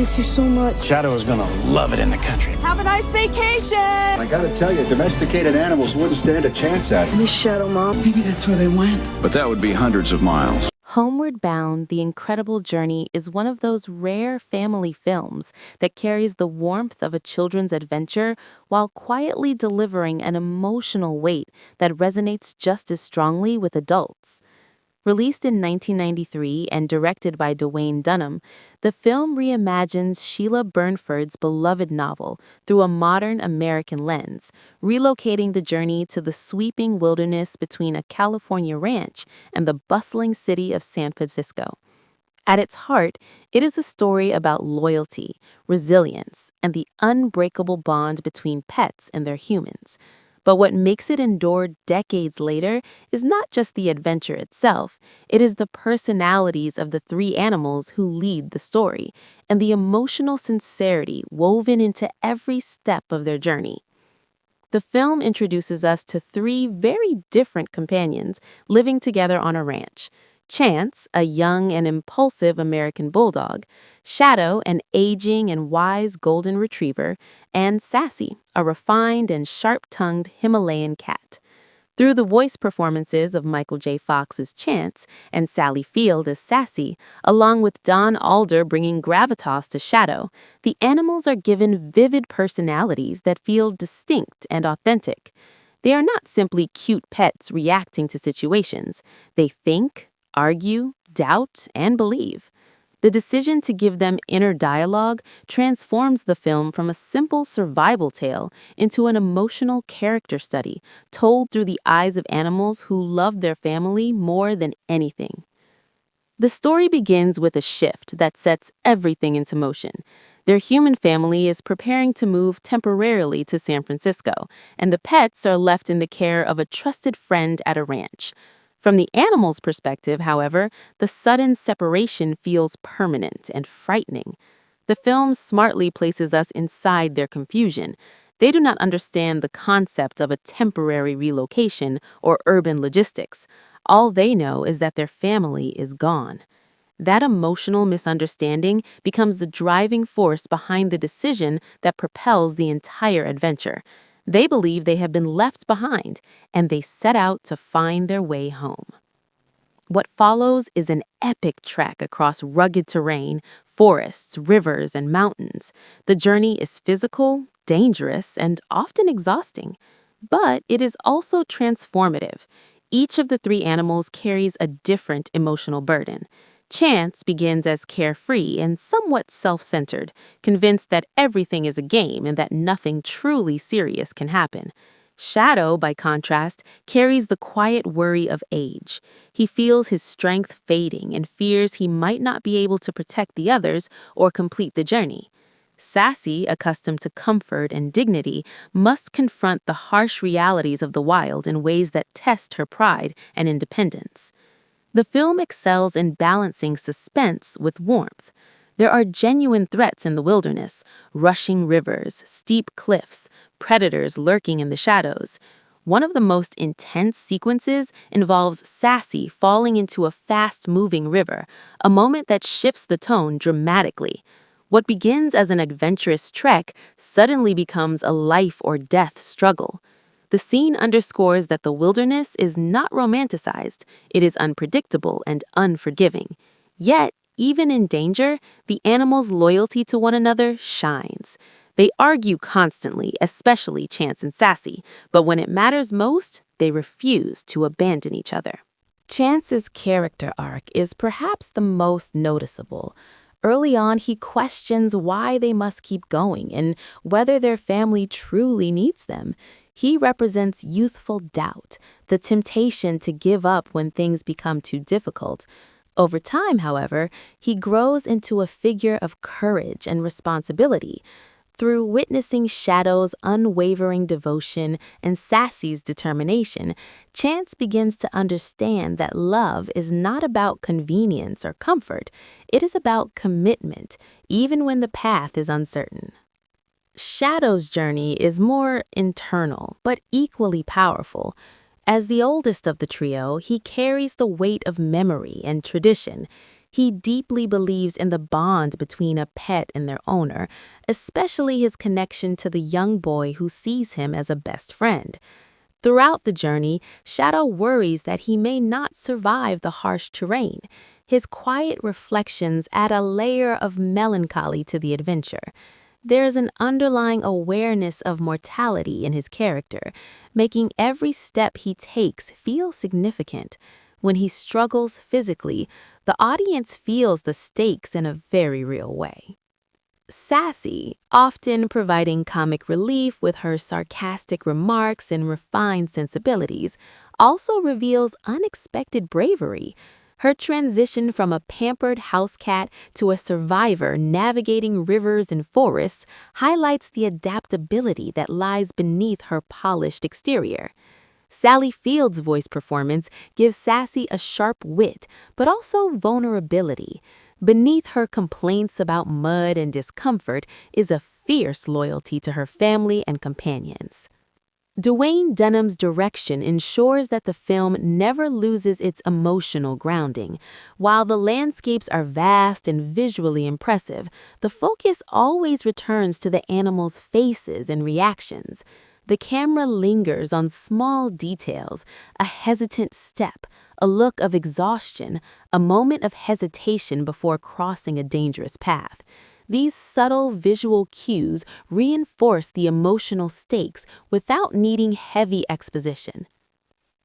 miss you so much. Shadow is gonna love it in the country. Have a nice vacation. I gotta tell you, domesticated animals wouldn't stand a chance at it. Miss Shadow, Mom. Maybe that's where they went. But that would be hundreds of miles. Homeward Bound, The Incredible Journey is one of those rare family films that carries the warmth of a children's adventure while quietly delivering an emotional weight that resonates just as strongly with adults. Released in 1993 and directed by Duwayne Dunham, the film reimagines Sheila Burnford's beloved novel through a modern American lens, relocating the journey to the sweeping wilderness between a California ranch and the bustling city of San Francisco. At its heart, it is a story about loyalty, resilience, and the unbreakable bond between pets and their humans. But what makes it endure decades later is not just the adventure itself, it is the personalities of the three animals who lead the story, and the emotional sincerity woven into every step of their journey. The film introduces us to three very different companions living together on a ranch. Chance, a young and impulsive American bulldog, Shadow, an aging and wise golden retriever, and Sassy, a refined and sharp-tongued Himalayan cat. Through the voice performances of Michael J. Fox as Chance and Sally Field as Sassy, along with Don Alder bringing gravitas to Shadow, the animals are given vivid personalities that feel distinct and authentic. They are not simply cute pets reacting to situations. They think, argue, doubt, and believe. The decision to give them inner dialogue transforms the film from a simple survival tale into an emotional character study told through the eyes of animals who love their family more than anything. The story begins with a shift that sets everything into motion. Their human family is preparing to move temporarily to San Francisco, and the pets are left in the care of a trusted friend at a ranch. From the animal's perspective, however, the sudden separation feels permanent and frightening. The film smartly places us inside their confusion. They do not understand the concept of a temporary relocation or urban logistics. All they know is that their family is gone. That emotional misunderstanding becomes the driving force behind the decision that propels the entire adventure. They believe they have been left behind, and they set out to find their way home. What follows is an epic trek across rugged terrain, forests, rivers, and mountains. The journey is physical, dangerous, and often exhausting. But it is also transformative. Each of the three animals carries a different emotional burden. Chance begins as carefree and somewhat self-centered, convinced that everything is a game and that nothing truly serious can happen. Shadow, by contrast, carries the quiet worry of age. He feels his strength fading and fears he might not be able to protect the others or complete the journey. Sassy, accustomed to comfort and dignity, must confront the harsh realities of the wild in ways that test her pride and independence. The film excels in balancing suspense with warmth. There are genuine threats in the wilderness, rushing rivers, steep cliffs, predators lurking in the shadows. One of the most intense sequences involves Sassy falling into a fast-moving river, a moment that shifts the tone dramatically. What begins as an adventurous trek suddenly becomes a life-or-death struggle. The scene underscores that the wilderness is not romanticized, it is unpredictable and unforgiving. Yet, even in danger, the animals' loyalty to one another shines. They argue constantly, especially Chance and Sassy, but when it matters most, they refuse to abandon each other. Chance's character arc is perhaps the most noticeable. Early on, he questions why they must keep going and whether their family truly needs them. He represents youthful doubt, the temptation to give up when things become too difficult. Over time, however, he grows into a figure of courage and responsibility. Through witnessing Shadow's unwavering devotion and Sassy's determination, Chance begins to understand that love is not about convenience or comfort. It is about commitment, even when the path is uncertain. Shadow's journey is more internal, but equally powerful. As the oldest of the trio, he carries the weight of memory and tradition. He deeply believes in the bond between a pet and their owner, especially his connection to the young boy who sees him as a best friend. Throughout the journey, Shadow worries that he may not survive the harsh terrain. His quiet reflections add a layer of melancholy to the adventure. There is an underlying awareness of mortality in his character, making every step he takes feel significant. When he struggles physically, the audience feels the stakes in a very real way. Sassy, often providing comic relief with her sarcastic remarks and refined sensibilities, also reveals unexpected bravery. Her transition from a pampered house cat to a survivor navigating rivers and forests highlights the adaptability that lies beneath her polished exterior. Sally Field's voice performance gives Sassy a sharp wit, but also vulnerability. Beneath her complaints about mud and discomfort is a fierce loyalty to her family and companions. Duwayne Dunham's direction ensures that the film never loses its emotional grounding. While the landscapes are vast and visually impressive, the focus always returns to the animals' faces and reactions. The camera lingers on small details, a hesitant step, a look of exhaustion, a moment of hesitation before crossing a dangerous path. These subtle visual cues reinforce the emotional stakes without needing heavy exposition.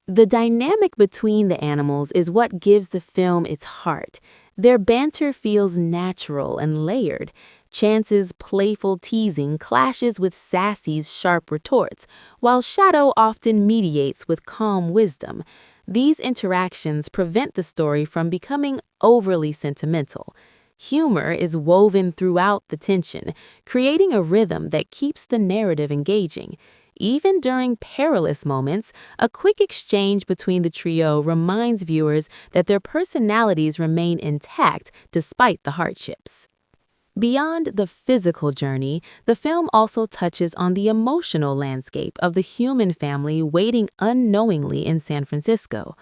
The dynamic between the animals is what gives the film its heart. Their banter feels natural and layered. Chance's playful teasing clashes with Sassy's sharp retorts, while Shadow often mediates with calm wisdom. These interactions prevent the story from becoming overly sentimental. Humor is woven throughout the tension, creating a rhythm that keeps the narrative engaging. Even during perilous moments, a quick exchange between the trio reminds viewers that their personalities remain intact despite the hardships. Beyond the physical journey, the film also touches on the emotional landscape of the human family waiting unknowingly in San Francisco.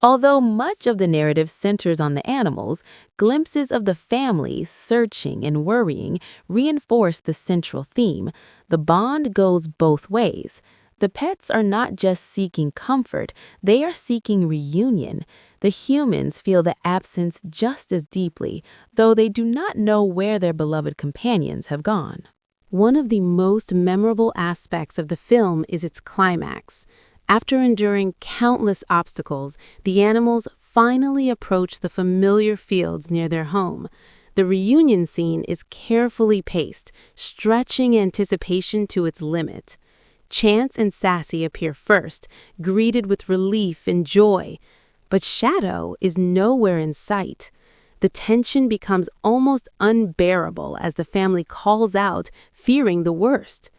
Although much of the narrative centers on the animals, glimpses of the family searching and worrying reinforce the central theme. The bond goes both ways. The pets are not just seeking comfort, they are seeking reunion. The humans feel the absence just as deeply, though they do not know where their beloved companions have gone. One of the most memorable aspects of the film is its climax. After enduring countless obstacles, the animals finally approach the familiar fields near their home. The reunion scene is carefully paced, stretching anticipation to its limit. Chance and Sassy appear first, greeted with relief and joy. But Shadow is nowhere in sight. The tension becomes almost unbearable as the family calls out, fearing the worst.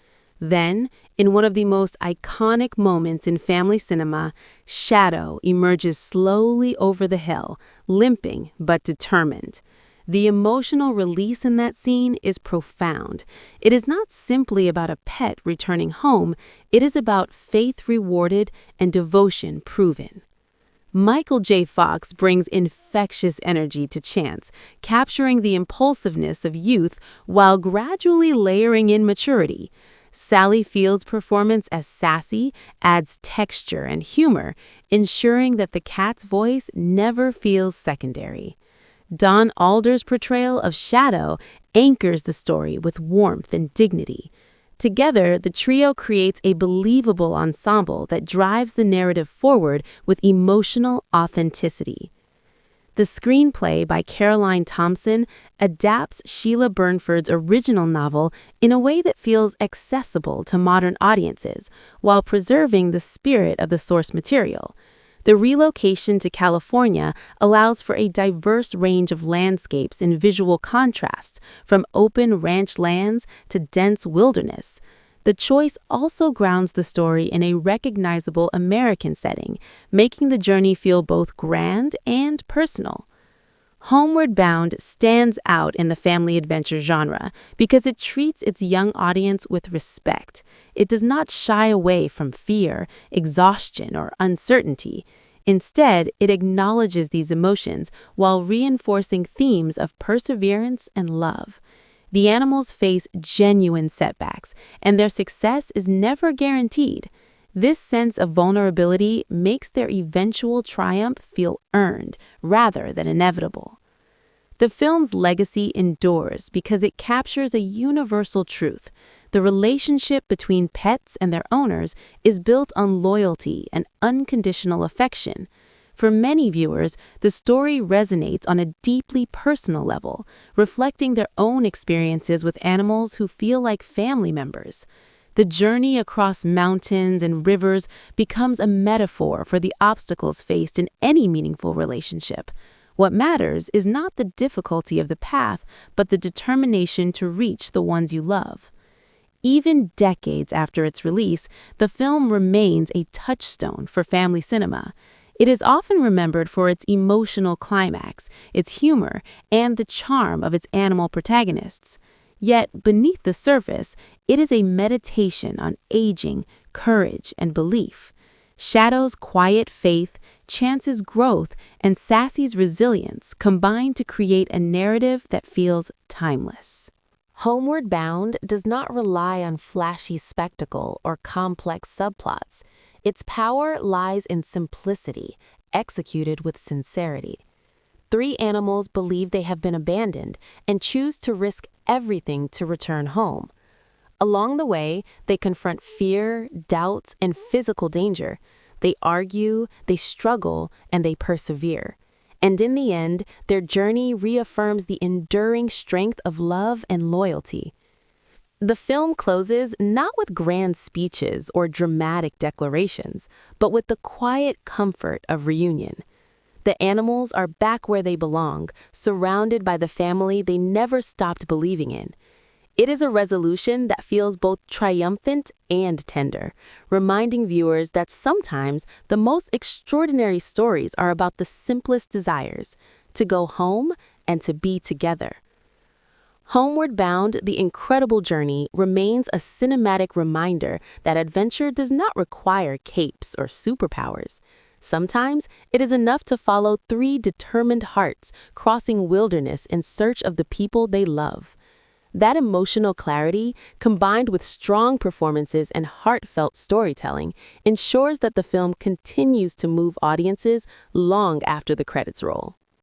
Then, in one of the most iconic moments in family cinema, Shadow emerges slowly over the hill, limping but determined. The emotional release in that scene is profound. It is not simply about a pet returning home, it is about faith rewarded and devotion proven. Michael J. Fox brings infectious energy to Chance, capturing the impulsiveness of youth while gradually layering in maturity. Sally Field's performance as Sassy adds texture and humor, ensuring that the cat's voice never feels secondary. Don Alder's portrayal of Shadow anchors the story with warmth and dignity. Together, the trio creates a believable ensemble that drives the narrative forward with emotional authenticity. The screenplay by Caroline Thompson adapts Sheila Burnford's original novel in a way that feels accessible to modern audiences while preserving the spirit of the source material. The relocation to California allows for a diverse range of landscapes and visual contrasts, from open ranch lands to dense wilderness. The choice also grounds the story in a recognizable American setting, making the journey feel both grand and personal. Homeward Bound stands out in the family adventure genre because it treats its young audience with respect. It does not shy away from fear, exhaustion, or uncertainty. Instead, it acknowledges these emotions while reinforcing themes of perseverance and love. The animals face genuine setbacks, and their success is never guaranteed. This sense of vulnerability makes their eventual triumph feel earned rather than inevitable. The film's legacy endures because it captures a universal truth. The relationship between pets and their owners is built on loyalty and unconditional affection. For many viewers, the story resonates on a deeply personal level, reflecting their own experiences with animals who feel like family members. The journey across mountains and rivers becomes a metaphor for the obstacles faced in any meaningful relationship. What matters is not the difficulty of the path, but the determination to reach the ones you love. Even decades after its release, the film remains a touchstone for family cinema. It is often remembered for its emotional climax, its humor, and the charm of its animal protagonists. Yet, beneath the surface, it is a meditation on aging, courage, and belief. Shadow's quiet faith, Chance's growth, and Sassy's resilience combine to create a narrative that feels timeless. Homeward Bound does not rely on flashy spectacle or complex subplots. Its power lies in simplicity, executed with sincerity. Three animals believe they have been abandoned and choose to risk everything to return home. Along the way, they confront fear, doubts, and physical danger. They argue, they struggle, and they persevere. And in the end, their journey reaffirms the enduring strength of love and loyalty. The film closes not with grand speeches or dramatic declarations, but with the quiet comfort of reunion. The animals are back where they belong, surrounded by the family they never stopped believing in. It is a resolution that feels both triumphant and tender, reminding viewers that sometimes the most extraordinary stories are about the simplest desires, to go home and to be together. Homeward Bound, The Incredible Journey remains a cinematic reminder that adventure does not require capes or superpowers. Sometimes it is enough to follow three determined hearts crossing wilderness in search of the people they love. That emotional clarity, combined with strong performances and heartfelt storytelling, ensures that the film continues to move audiences long after the credits roll.